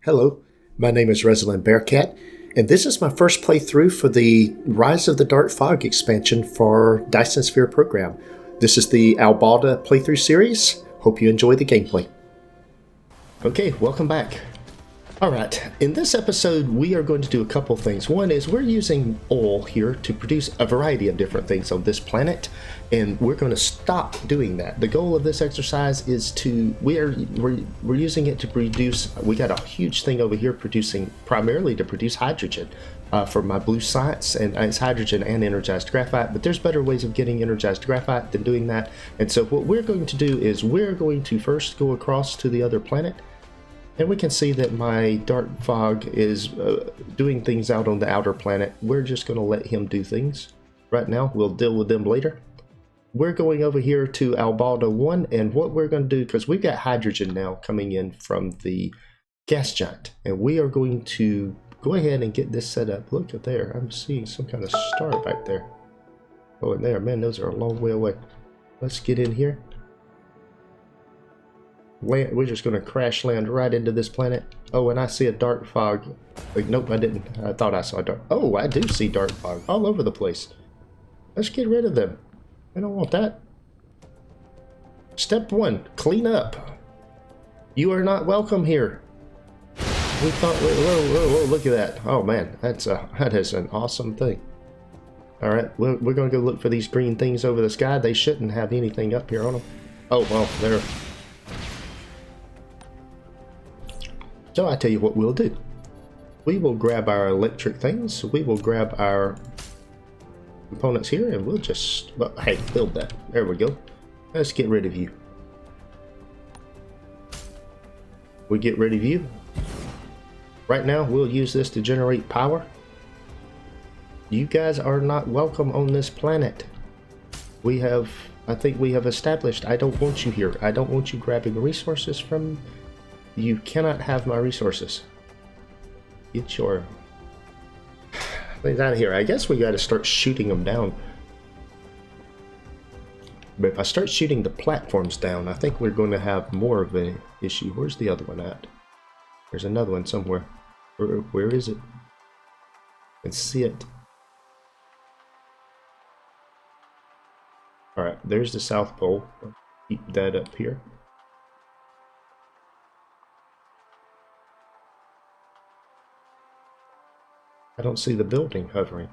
Hello, my name is Resilan Bearcat, and this is my first playthrough for the Rise of the Darkfog expansion for Dyson Sphere Program. This is the Albalda playthrough series. Hope you enjoy the gameplay. Okay, welcome back. Alright, in this episode we are going to do a couple things. One is we're using oil here to produce a variety of different things on this planet, and we're going to stop doing that. The goal of this exercise is to, we're using it to produce, we got a huge thing over here producing, primarily to produce hydrogen for my blue science, and it's hydrogen and energized graphite, but there's better ways of getting energized graphite than doing that. And so what we're going to do is we're going to first go across to the other planet. And we can see that my Darkfog is doing things out on the outer planet. We're just going to let him do things right now. We'll deal with them later. We're going over here to Albalda 1, and what we're going to do, because we've got hydrogen now coming in from the gas giant, and we are going to go ahead and get this set up. Look at there. I'm seeing some kind of star back there. Oh, and there. Man, those are a long way away. Let's get in here. We're just going to crash land right into this planet. Oh, and I see a dark fog. Like, nope, I didn't. I thought I saw dark. Oh, I do see dark fog all over the place. Let's get rid of them. I don't want that. Step 1, clean up. You are not welcome here. We thought, whoa, look at that. Oh man, that is an awesome thing. All right, we're going to go look for these green things over the sky. They shouldn't have anything up here on them. Oh, well, they're... So I tell you what we'll do. We will grab our electric things. We will grab our components here, and we'll just, well, hey, build that. There we go. Let's get rid of you. We get rid of you. Right now, we'll use this to generate power. You guys are not welcome on this planet. I think we have established, I don't want you here. I don't want you grabbing resources from. You cannot have my resources. Get your things out of here. I guess we got to start shooting them down. But if I start shooting the platforms down, I think we're going to have more of an issue. Where's the other one at? There's another one somewhere. Where is it? I can see it. Alright, there's the South Pole. Keep that up here. I don't see the building hovering.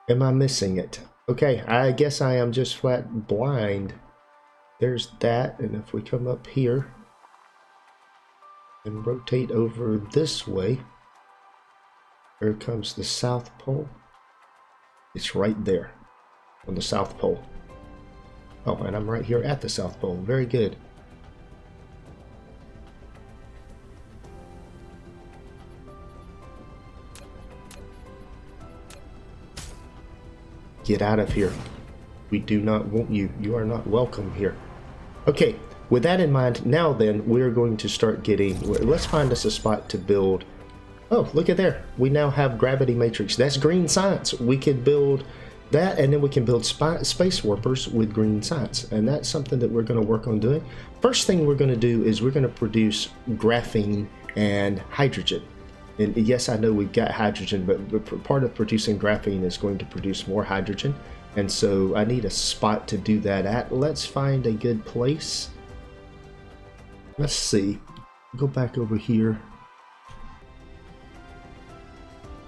Am I missing it? Okay, I guess I am just flat blind. There's that, and if we come up here and rotate over this way, there comes the South Pole. It's right there on the South Pole. Oh, and I'm right here at the South Pole. Very good. Get out of here. We do not want you. You are not welcome here. Okay, with that in mind, now then, we're going to start getting... Let's find us a spot to build... Oh, look at there. We now have gravity matrix. That's green science. We can build that, and then we can build space warpers with green science. And that's something that we're going to work on doing. First thing we're going to do is we're going to produce graphene and hydrogen. And yes, I know we've got hydrogen, but part of producing graphene is going to produce more hydrogen. And so I need a spot to do that at. Let's find a good place. Let's see. Go back over here.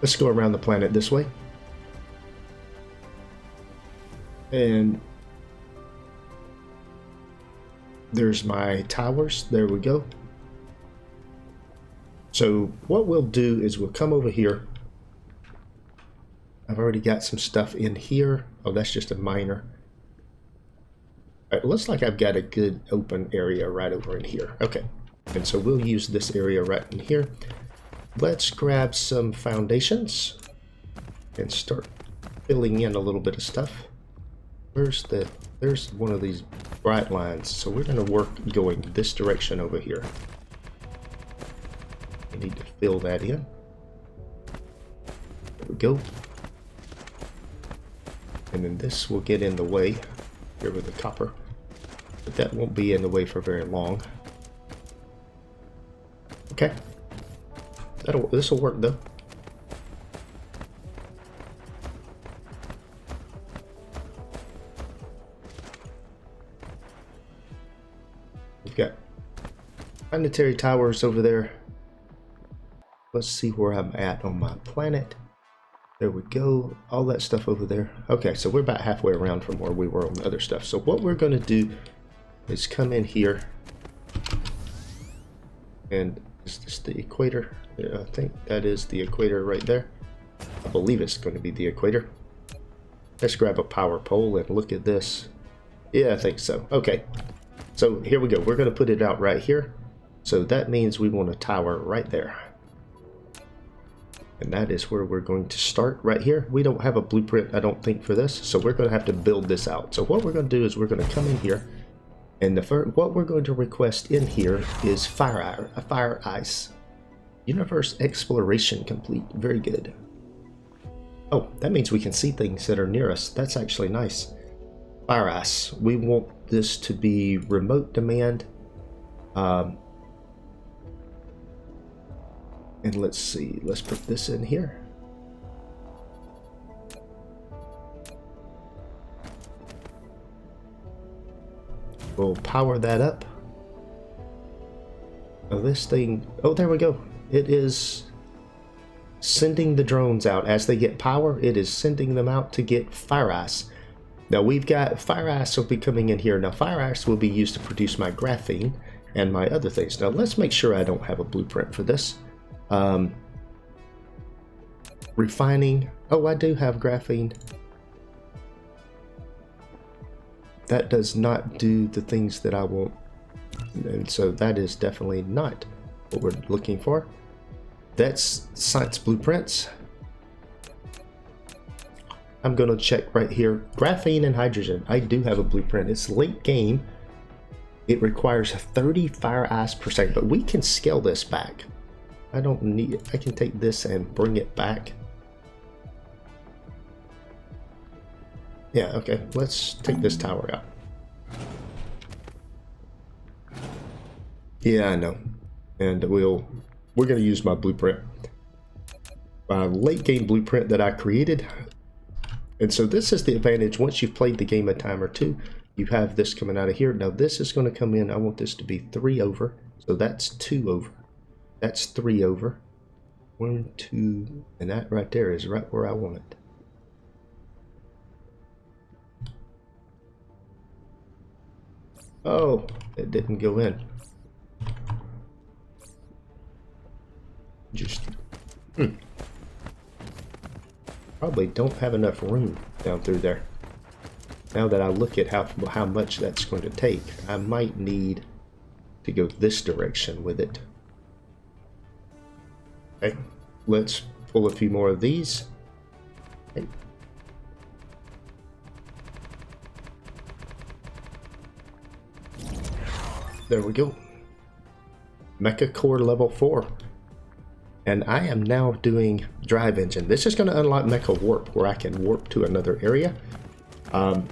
Let's go around the planet this way. And there's my towers. There we go. So what we'll do is we'll come over here. I've already got some stuff in here. Oh, that's just a miner. It looks like I've got a good open area right over in here. Okay. And so we'll use this area right in here. Let's grab some foundations and start filling in a little bit of stuff. There's one of these bright lines. So we're going to work going this direction over here. We need to fill that in. we go. And then this will get in the way here with the copper. But that won't be in the way for very long. Okay. This will work though. We've got planetary towers over there. Let's see where I'm at on my planet. There we go. All that stuff over there. Okay, so we're about halfway around from where we were on the other stuff. So what we're going to do is come in here. And is this the equator? Yeah, I think that is the equator right there. I believe it's going to be the equator. Let's grab a power pole and look at this. Yeah, I think so. Okay. So here we go. We're going to put it out right here. So that means we want a tower right there. And that is where we're going to start right here. We don't have a blueprint, I don't think, for this. So we're going to have to build this out. So what we're going to do is we're going to come in here. And what we're going to request in here is fire ice. Universe exploration complete. Very good. Oh, that means we can see things that are near us. That's actually nice. Fire ice. We want this to be remote demand. And let's see, let's put this in here. We'll power that up. Oh, this thing, oh, there we go. It is sending the drones out. As they get power, it is sending them out to get fire ice. Now we've got fire ice will be coming in here. Now fire ice will be used to produce my graphene and my other things. Now let's make sure I don't have a blueprint for this. Refining. Oh, I do have graphene. That does not do the things that I want. And so that is definitely not what we're looking for. That's science blueprints. I'm going to check right here. Graphene and hydrogen. I do have a blueprint. It's late game. It requires 30 fire ice per second, but we can scale this back. I don't need it. I can take this and bring it back. Yeah, okay. Let's take this tower out. Yeah, I know. And we're going to use my blueprint. My late game blueprint that I created. And so this is the advantage. Once you've played the game a time or two, you have this coming out of here. Now this is going to come in. I want this to be 3 over. So that's 2 over. That's 3 over. 1, 2, and that right there is right where I want it. Oh, it didn't go in. Just probably don't have enough room down through there. Now that I look at how much that's going to take, I might need to go this direction with it. Okay, let's pull a few more of these. Okay. There we go. Mecha Core level 4. And I am now doing drive engine. This is going to unlock Mecha Warp, where I can warp to another area. Alright,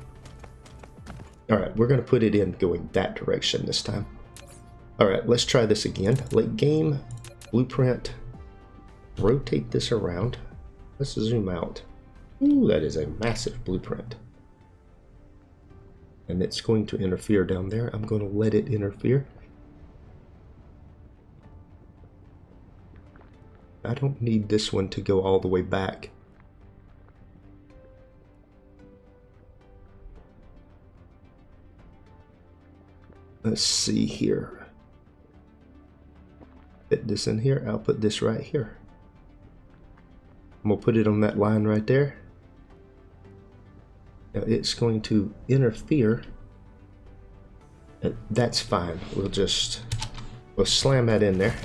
we're going to put it in going that direction this time. Alright, let's try this again. Late game, blueprint. Rotate this around. Let's zoom out. Ooh, that is a massive blueprint. And it's going to interfere down there. I'm going to let it interfere. I don't need this one to go all the way back. Let's see here. Fit this in here. I'll put this right here. I'm going to put it on that line right there. Now it's going to interfere. That's fine. We'll slam that in there.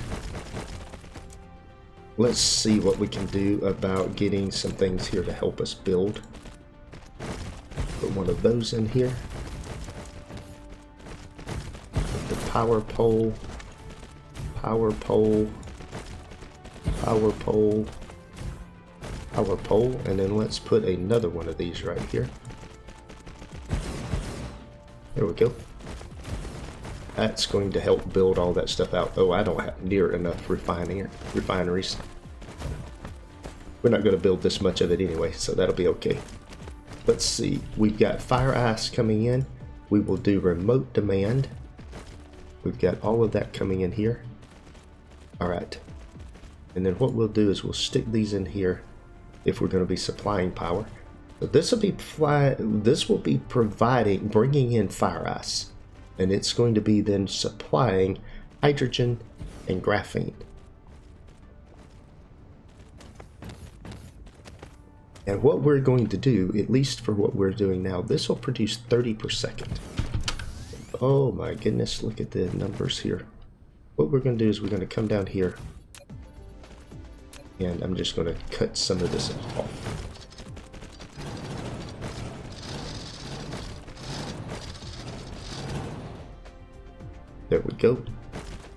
Let's see what we can do about getting some things here to help us build. Put one of those in here. Put the power pole, power pole, power pole, power pole, and then let's put another one of these right here. There we go. That's going to help build all that stuff out. Oh, I don't have near enough refineries. We're not going to build this much of it anyway, so that'll be okay. Let's see. We've got fire ice coming in. We will do remote demand. We've got all of that coming in here. Alright. And then what we'll do is we'll stick these in here if we're going to be supplying power. So this will be bringing in fire ice. And it's going to be then supplying hydrogen and graphene. And what we're going to do, at least for what we're doing now, this will produce 30 per second. Oh my goodness, look at the numbers here. What we're going to do is we're going to come down here. And I'm just going to cut some of this off. There we go.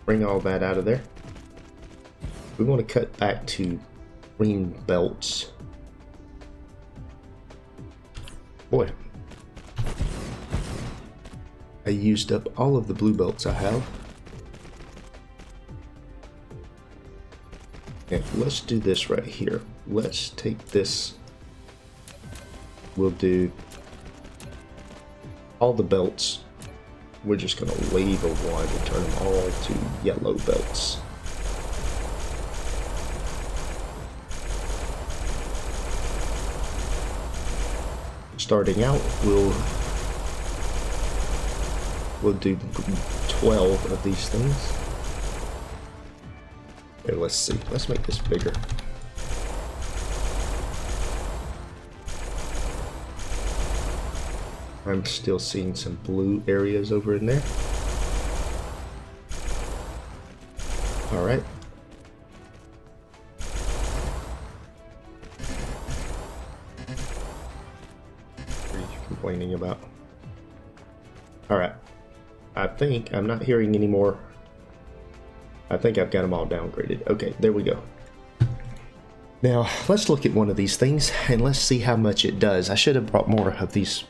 Bring all that out of there. We want to cut back to green belts. Boy, I used up all of the blue belts I have. And let's do this right here. Let's take this. We'll do all the belts. We're just going to wave a one and turn them all to yellow belts. Starting out, we'll do 12 of these things. Here, let's see. Let's make this bigger. I'm still seeing some blue areas over in there. All right. What are you complaining about? All right. I think I'm not hearing any more. I think I've got them all downgraded. Okay, there we go. Now, let's look at one of these things and let's see how much it does. I should have brought more of these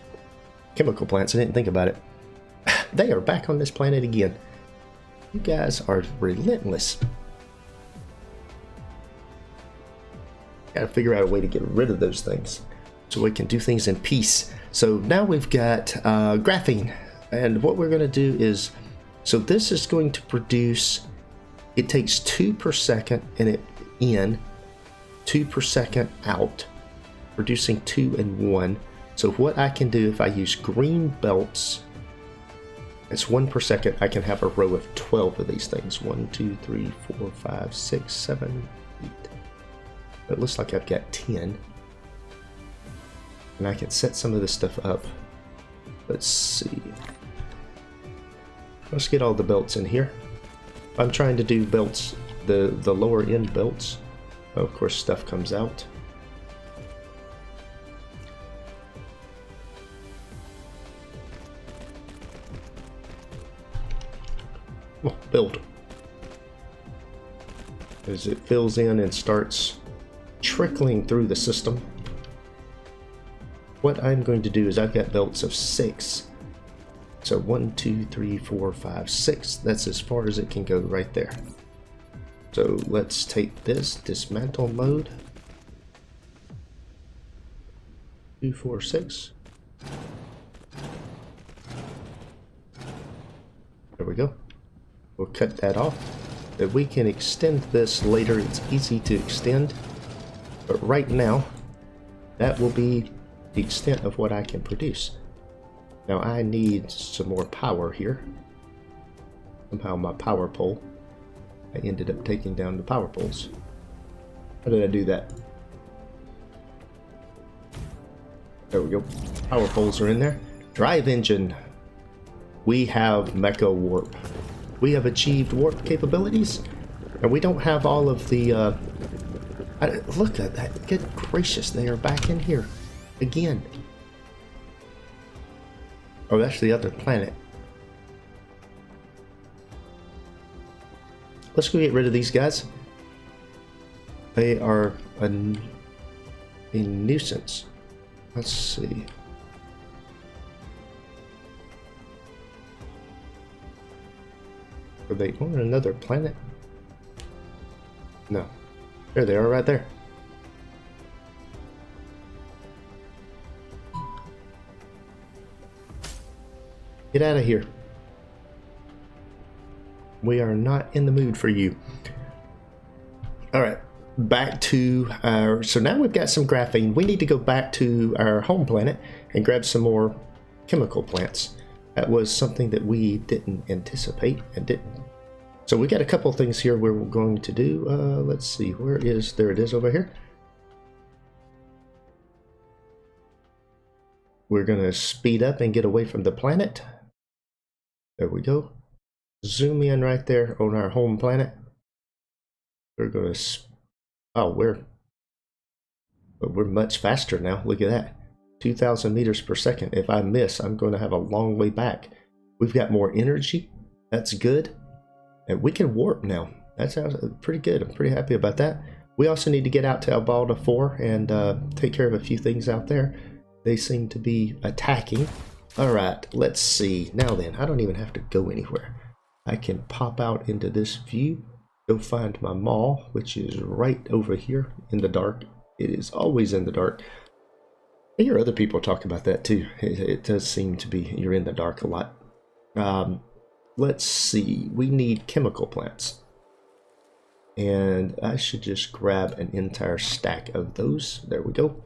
chemical plants. I didn't think about it. They are back on this planet again. You guys are relentless. Gotta figure out a way to get rid of those things so we can do things in peace. So now we've got graphene. And what we're going to do is, so this is going to produce, it takes 2 per second and it in, 2 per second out, producing 2 and 1. So what I can do if I use green belts, it's 1 per second. I can have a row of 12 of these things. 1, 2, 3, 4, 5, 6, 7, 8. It looks like I've got 10. And I can set some of this stuff up. Let's see. Let's get all the belts in here. I'm trying to do belts, the lower end belts. Of course, stuff comes out. Oh, build. As it fills in and starts trickling through the system. What I'm going to do is I've got belts of 6. So 1, 2, 3, 4, 5, 6. That's as far as it can go right there. So let's take this dismantle mode. 2, 4, 6. There we go. We'll cut that off. If we can extend this later, it's easy to extend. But right now, that will be the extent of what I can produce. Now I need some more power here. Somehow my power pole, I ended up taking down the power poles. How did I do that? There we go. Power poles are in there. Drive engine. We have Mecha Warp. We have achieved warp capabilities, and we don't have all of the, look at that. Good gracious, they are back in here again. Oh, that's the other planet. Let's go get rid of these guys. They are a nuisance. Let's see. Are they on another planet? No. There they are right there. Get out of here. We are not in the mood for you. Alright, back to our... So now we've got some graphene. We need to go back to our home planet and grab some more chemical plants. That was something that we didn't anticipate and didn't. So we got a couple things here we're going to do. Let's see, where is... There it is over here. We're going to speed up and get away from the planet. There we go. Zoom in right there on our home planet. We're going to... Oh, we're much faster now. Look at that. 2,000 meters per second. If I miss, I'm going to have a long way back. We've got more energy. That's good. And we can warp now. That sounds pretty good. I'm pretty happy about that. We also need to get out to Albalda 4 and take care of a few things out there. They seem to be attacking. Alright, let's see. Now then, I don't even have to go anywhere. I can pop out into this view, go find my mall, which is right over here in the dark. It is always in the dark. I hear other people talk about that too. It does seem to be you're in the dark a lot. Let's see. We need chemical plants. And I should just grab an entire stack of those. There we go.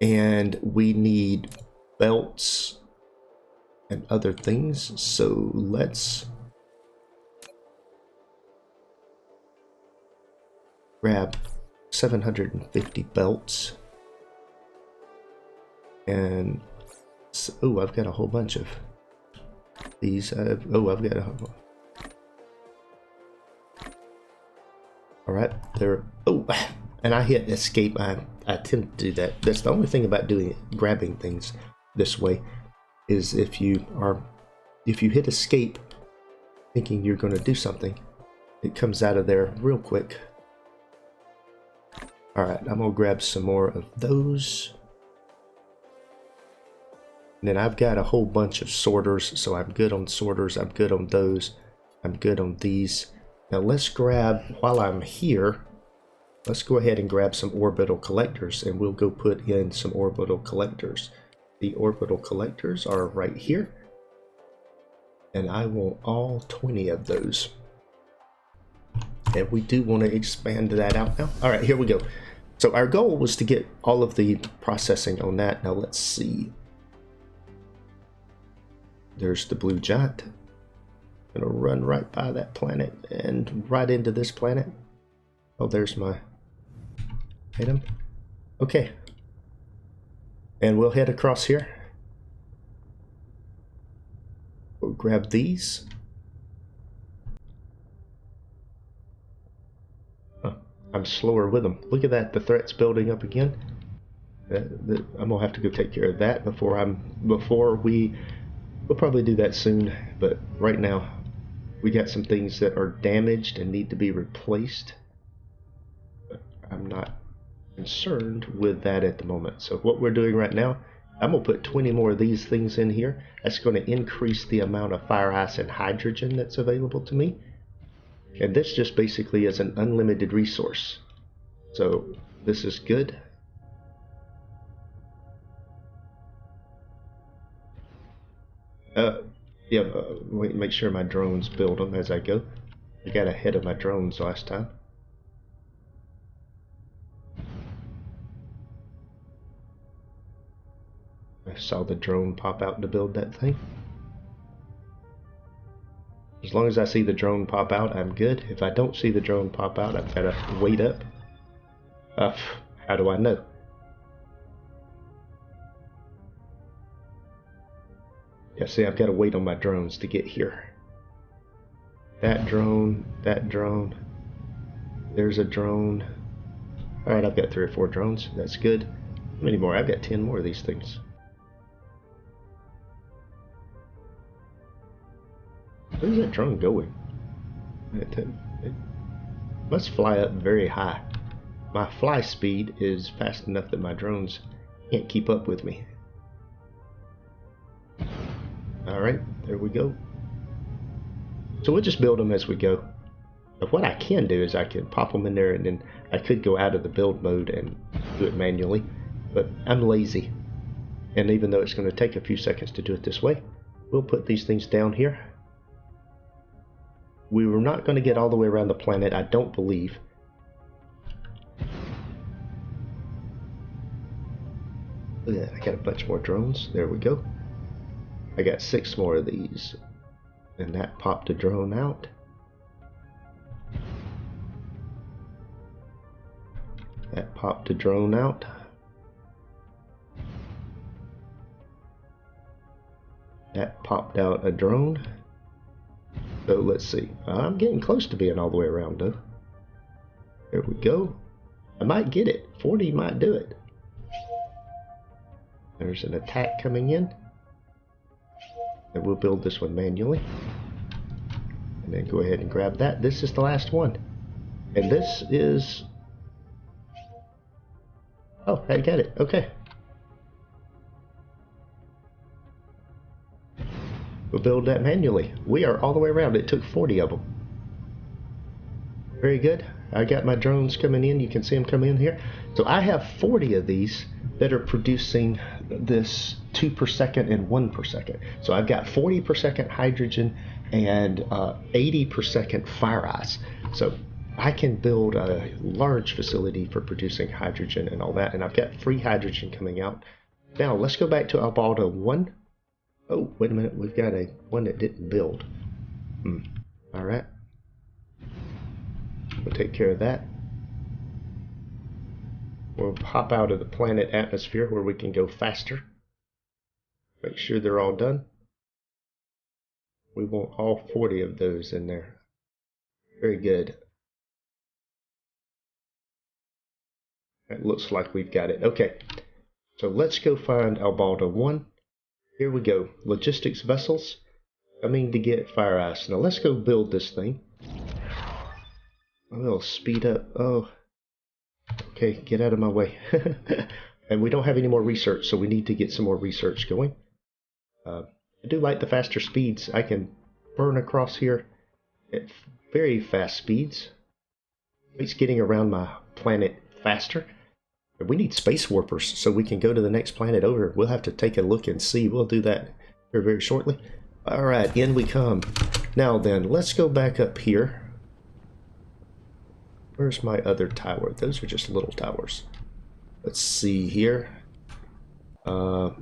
And we need belts and other things, so let's grab 750 belts. And so, oh, I've got a whole bunch of these. I've got a whole... All right, there. Oh, and I hit escape. I tend to do that. That's the only thing about doing it, grabbing things this way, is if you hit escape thinking you're going to do something, it comes out of there real quick. Alright, I'm going to grab some more of those. And then I've got a whole bunch of sorters, so I'm good on sorters, I'm good on those, I'm good on these. Now let's grab, while I'm here, let's go ahead and grab some orbital collectors, and we'll go put in some orbital collectors. The orbital collectors are right here, and I want all 20 of those. And we do want to expand that out now. All right, here we go. So our goal was to get all of the processing on that. Now let's see. There's the blue giant. I'm gonna run right by that planet and right into this planet. Oh, there's my item. Okay. And we'll head across here. We'll grab these. Oh, I'm slower with them. Look at that, the threat's building up again. I'm gonna have to go take care of that we'll probably do that soon, but right now we got some things that are damaged and need to be replaced. But I'm not concerned with that at the moment. So what we're doing right now, I'm gonna put 20 more of these things in here. That's going to increase the amount of fire ice and hydrogen that's available to me. And this just basically is an unlimited resource. So this is good. Wait, make sure my drones build them as I go. I got ahead of my drones last time. I saw the drone pop out to build that thing. As long as I see the drone pop out, I'm good. If I don't see the drone pop out, I've got to wait up. How do I know? Yeah, see, I've got to wait on my drones to get here. That drone, there's a drone. Alright, I've got 3 or 4 drones. That's good. How many more? I've got 10 more of these things. Where's that drone going? Must fly up very high. My fly speed is fast enough that my drones can't keep up with me. Alright, there we go. So we'll just build them as we go. But what I can do is I can pop them in there, and then I could go out of the build mode and do it manually. But I'm lazy. And even though it's going to take a few seconds to do it this way, we'll put these things down here. We were not going to get all the way around the planet, I don't believe. Look at that, I got a bunch more drones. There we go. I got 6 more of these. And that popped a drone out. That popped a drone out. That popped out a drone. So let's see. I'm getting close to being all the way around though. There we go. I might get it. 40 might do it. There's an attack coming in. And we'll build this one manually. And then go ahead and grab that. This is the last one. And this is... Oh, I got it. Okay. We'll build that manually. We are all the way around. It took 40 of them. Very good. I got my drones coming in. You can see them coming in here. So I have 40 of these that are producing this 2 per second and 1 per second. So I've got 40 per second hydrogen and 80 per second fire ice. So I can build a large facility for producing hydrogen and all that. And I've got free hydrogen coming out. Now let's go back to Albalda 1. Oh, wait a minute. We've got a one that didn't build. All right. We'll take care of that. We'll hop out of the planet atmosphere where we can go faster. Make sure they're all done. We want all 40 of those in there. Very good. It looks like we've got it. Okay. So let's go find Albalda 1. Here we go. Logistics vessels coming to get fire ice. Now let's go build this thing. We'll speed up. Oh. Okay, get out of my way. And we don't have any more research, so we need to get some more research going. I do like the faster speeds. I can burn across here at very fast speeds. It's getting around my planet faster. We need space warpers so we can go to the next planet over. We'll have to take a look and see. We'll do that very, very shortly. Alright, in we come. Now then, let's go back up here. Where's my other tower? Those are just little towers. Let's see here. We'll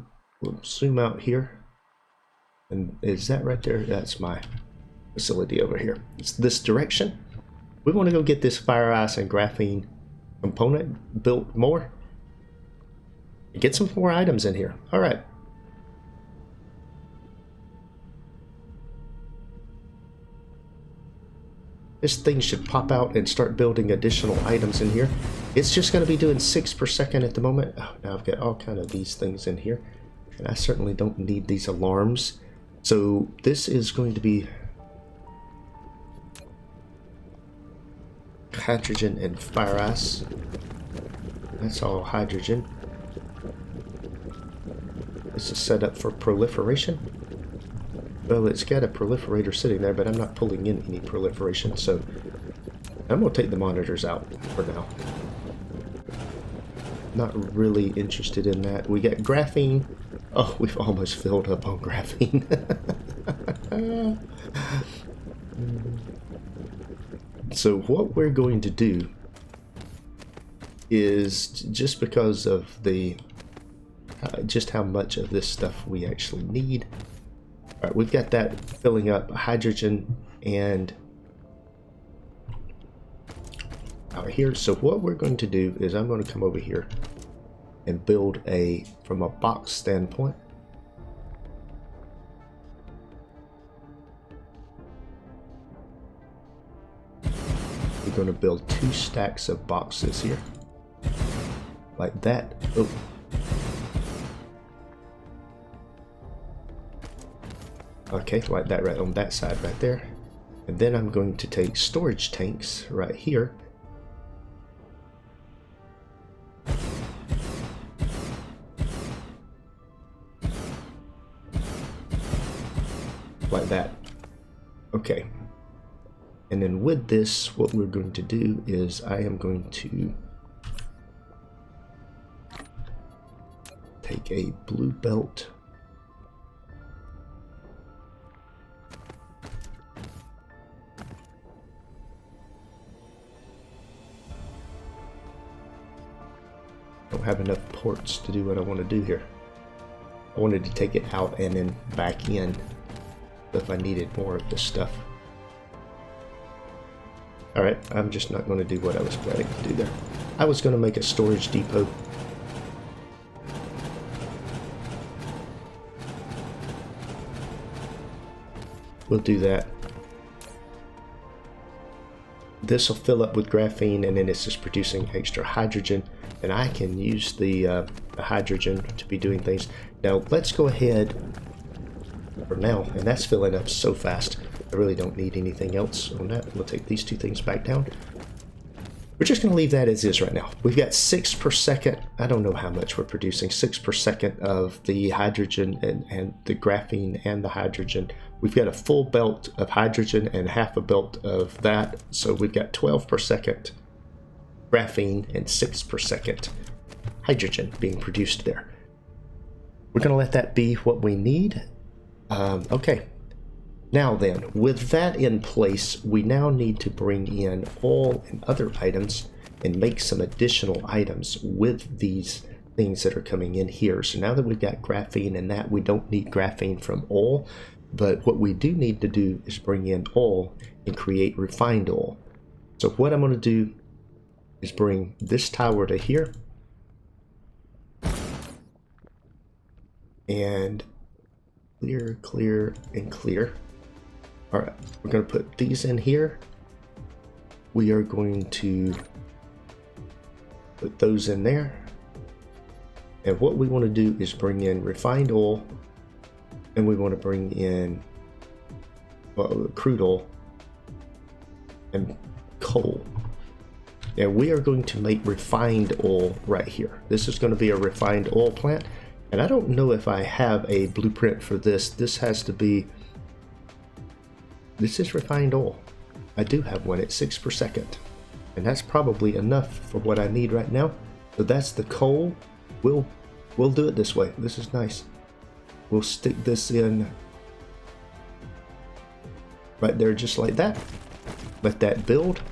zoom out here. And is that right there? That's my facility over here. It's this direction. We want to go get this fire ice and graphene component built more. Get some more items in here. All right. This thing should pop out and start building additional items in here. It's just going to be doing 6 per second at the moment. Oh, now I've got all kind of these things in here. And I certainly don't need these alarms. So this is going to be hydrogen and fire ice. That's all hydrogen. This is set up for proliferation. Well, it's got a proliferator sitting there, but I'm not pulling in any proliferation, so I'm going to take the monitors out for now. Not really interested in that. We got graphene. Oh, we've almost filled up on graphene. So what we're going to do is, just because of the just how much of this stuff we actually need. All right, we've got that filling up hydrogen and out here. So what we're going to do is I'm going to come over here and build from a box standpoint. We're going to build 2 stacks of boxes here. Like that. Oh. Okay, like that right on that side right there. And then I'm going to take storage tanks right here. Like that. Okay. And then with this, what we're going to do is I am going to take a blue belt. Don't have enough ports to do what I want to do here. I wanted to take it out and then back in if I needed more of this stuff. Alright, I'm just not going to do what I was planning to do there. I was going to make a storage depot. We'll do that. This will fill up with graphene, and then it's just producing extra hydrogen, and I can use the hydrogen to be doing things. Now let's go ahead for now, and that's filling up so fast. I really don't need anything else on that. We'll take these two things back down. We're just going to leave that as is right now. We've got 6 per second. I don't know how much we're producing. 6 per second of the hydrogen and the graphene and the hydrogen. We've got a full belt of hydrogen and half a belt of that. So we've got 12 per second graphene and 6 per second hydrogen being produced there. We're going to let that be what we need. Okay. Now then, with that in place, we now need to bring in oil and other items and make some additional items with these things that are coming in here. So now that we've got graphene and that, we don't need graphene from oil, but what we do need to do is bring in oil and create refined oil. So what I'm going to do is bring this tower to here and clear, clear, and clear. Alright, we're going to put these in here. We are going to put those in there. And what we want to do is bring in refined oil, and we want to bring in crude oil and coal. Now we are going to make refined oil right here. This is going to be a refined oil plant, and I don't know if I have a blueprint for this. This is refined oil. I do have one at 6 per second, and that's probably enough for what I need right now. So that's the coal. We'll do it this way. This is nice. We'll stick this in right there just like that. Let that build.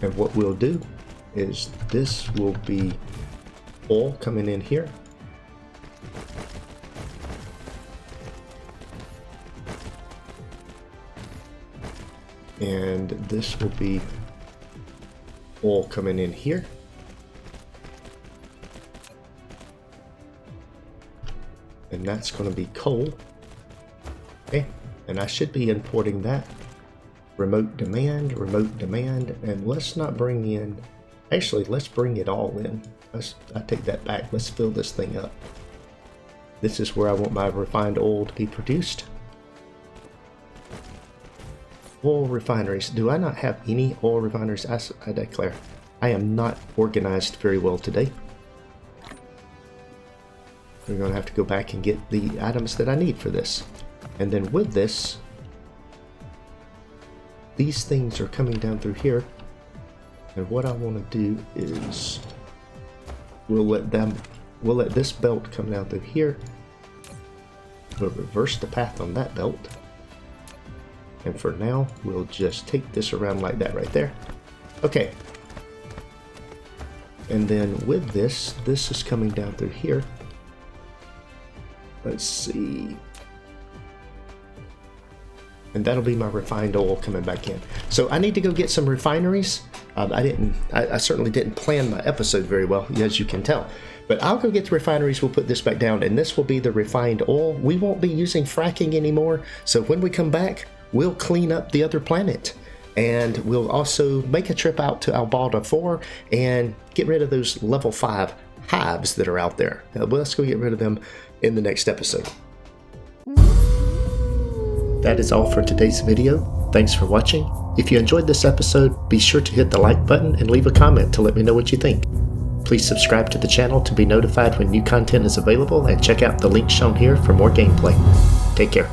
And what we'll do is this will be oil coming in here. And this will be oil coming in here. And that's going to be coal. Okay, and I should be importing that. Remote demand, and let's not bring in, actually let's bring it all in. I take that back. Let's fill this thing up. This is where I want my refined oil to be produced. Oil refineries. Do I not have any oil refineries? I declare I am not organized very well today. We're going to have to go back and get the items that I need for this. And then with this, these things are coming down through here. And what I want to do is we'll let this belt come down through here. We'll reverse the path on that belt. And for now, we'll just take this around like that right there. Okay. And then with this is coming down through here. Let's see. And that'll be my refined oil coming back in. So I need to go get some refineries. I certainly didn't plan my episode very well, as you can tell. But I'll go get the refineries, we'll put this back down, and this will be the refined oil. We won't be using fracking anymore, so when we come back, we'll clean up the other planet. And we'll also make a trip out to Albalda 4 and get rid of those level 5 hives that are out there. Let's go get rid of them in the next episode. That is all for today's video. Thanks for watching. If you enjoyed this episode, be sure to hit the like button and leave a comment to let me know what you think. Please subscribe to the channel to be notified when new content is available, and check out the link shown here for more gameplay. Take care.